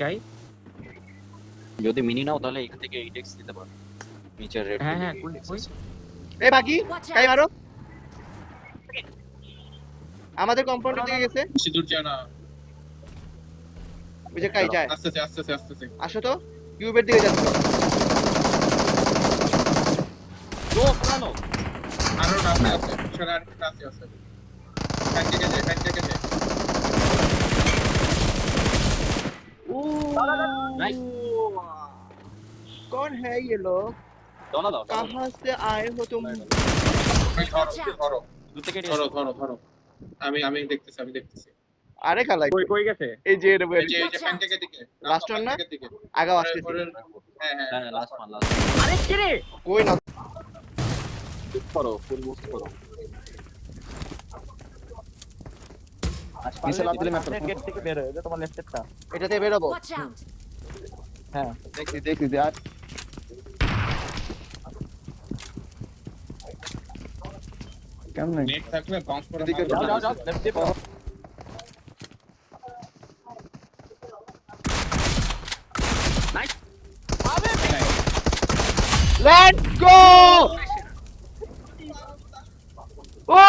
Sky. যদি mini নাও তাহলে এখান থেকে 8x দিতে পারো নিচের রেড হ্যাঁ হ্যাঁ কই এই বাকি Watch কাই out! মারো আমাদের কম্পাউন্ডের দিকে গেছে বেশি দূর যায় না। ওই যে কাই যায় আস্তে আস্তে আসো তো কিউবের দিকে যাচ্ছে ও পুরানো আরো রাস্তা আছে, পিছনে আর রাস্তা আছে। ফ্যান থেকে যায়। ও নাইস कौन है ये लोग দলা দাও कहां से आए हो तुम ওই ধরো দূর থেকে ধরো। আমি দেখতেছি। আরে খালাই কই গেছে? এই যে এর এই যে ফ্যান থেকে দিকে Last one না? দিকে আগা আসতেছি হ্যাঁ হ্যাঁ লাস্ট ওয়ান আরে কি রে? কই না মুভ করো ফুল মুভ করো পিছে লাফ দিলে ম্যাপ গেট থেকে বের হয়ে যায় তোমার লেফটেরটা। এটাতে বেরোবো Watch out! হ্যাঁ দেখছি যে আর কেমন নেট থাকলে বাউন্স করে দিকে মারো। যাও লেফট দিয়ে লেটস গো ও